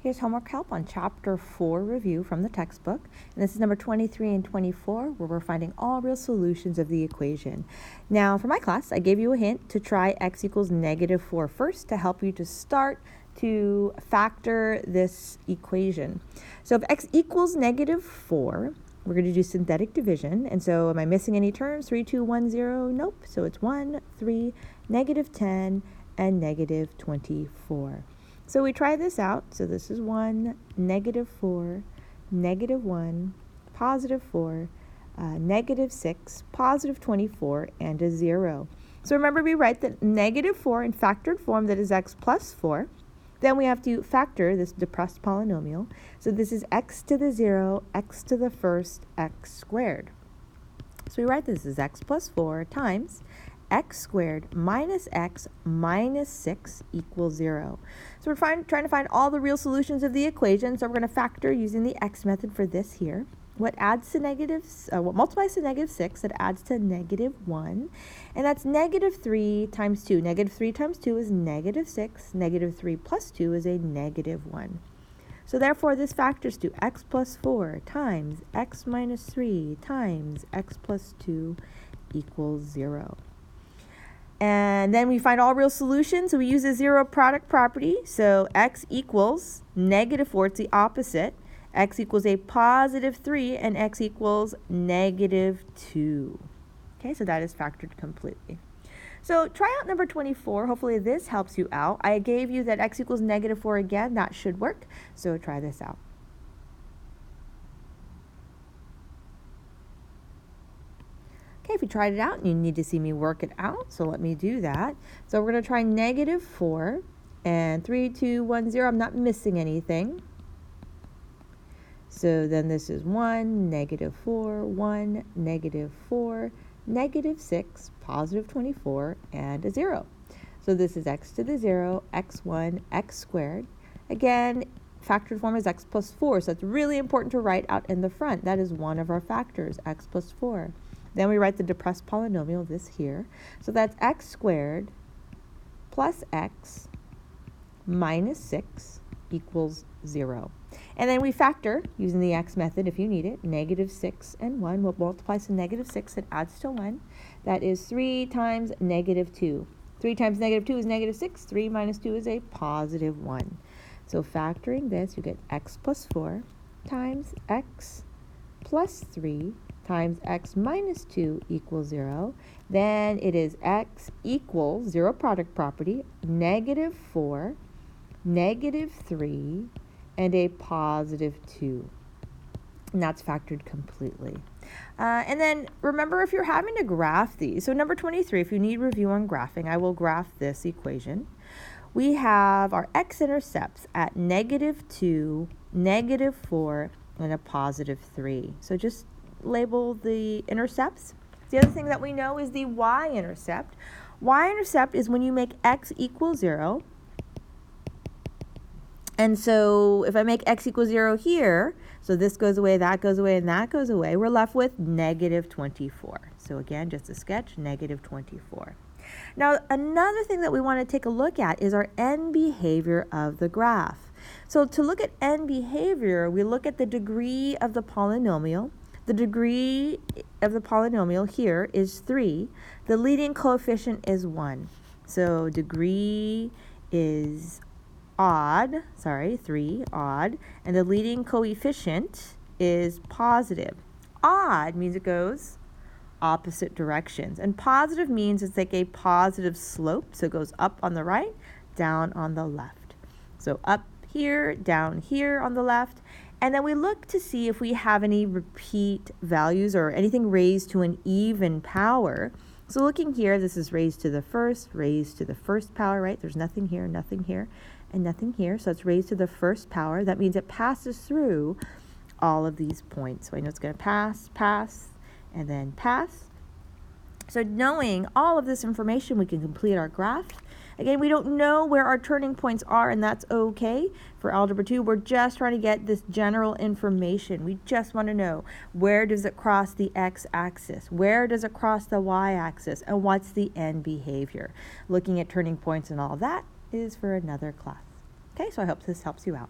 Here's homework help on Chapter 4 review from the textbook. And this is number 23 and 24, where we're finding all real solutions of the equation. Now, for my class, I gave you a hint to try x equals -4 first to help you to start to factor this equation. So if x equals -4, we're going to do synthetic division. And so am I missing any terms? 3, 2, 1, 0? Nope. So it's 1, 3, -10, and -24. So we try this out. So this is 1, -4, -1, +4, -6, +24, and a 0. So remember, we write the -4 in factored form, that is x plus 4. Then we have to factor this depressed polynomial. So this is x to the 0, x to the first, x squared. So we write this as x plus 4 times x squared minus x minus 6 equals 0. So we're trying to find all the real solutions of the equation. So we're going to factor using the x method for this here. What multiplies to -6, it adds to -1. And that's -3 times 2. -3 times 2 is -6. -3 plus 2 is a -1. So therefore, this factors to x plus 4 times x minus 3 times x plus 2 equals 0. And then we find all real solutions. So we use a zero product property. So x equals -4, it's the opposite. X equals a +3, and x equals -2. Okay, so that is factored completely. So try out number 24. Hopefully this helps you out. I gave you that x equals -4 again. That should work. So try this out. Okay, if you tried it out, you need to see me work it out, so let me do that. So we're going to try -4, and 3, 2, 1, 0. I'm not missing anything. So then this is 1, -4, 1, -4, -6, +24, and a 0. So this is x to the 0, x1, x squared. Again, factored form is x plus 4, so it's really important to write out in the front. That is one of our factors, x plus 4. Then we write the depressed polynomial, this here. So that's x squared plus x minus 6 equals 0. And then we factor, using the x method if you need it, -6 and 1. What multiplies to -6, it adds to 1. That is 3 times -2. 3 times -2 is -6. 3 minus 2 is a +1. So factoring this, you get x plus 4 times x plus 3 times x minus 2 equals 0. Then it is x equals, zero product property, -4, -3, and a +2. And that's factored completely. And then remember, if you're having to graph these, so number 23, if you need review on graphing, I will graph this equation. We have our x-intercepts at -2, -4, and a +3. So just label the intercepts. The other thing that we know is the y-intercept. Y-intercept is when you make x equal 0. And so if I make x equals 0 here, so this goes away, that goes away, and that goes away, we're left with -24. So again, just a sketch, -24. Now, another thing that we want to take a look at is our end behavior of the graph. So to look at end behavior, we look at the degree of the polynomial. The degree of the polynomial here is 3. The leading coefficient is 1. So degree is 3, odd, and the leading coefficient is positive. Odd means it goes opposite directions, and positive means it's like a positive slope, so it goes up on the right, down on the left. So up here, down here on the left. And then we look to see if we have any repeat values or anything raised to an even power. So looking here, this is raised to the first power, right? There's nothing here, and nothing here. So it's raised to the first power. That means it passes through all of these points. So I know it's going to pass, and then pass. So knowing all of this information, we can complete our graph. Again, we don't know where our turning points are, and that's okay. For Algebra 2, we're just trying to get this general information. We just want to know, where does it cross the x-axis? Where does it cross the y-axis? And what's the end behavior? Looking at turning points and all that is for another class. Okay, so I hope this helps you out.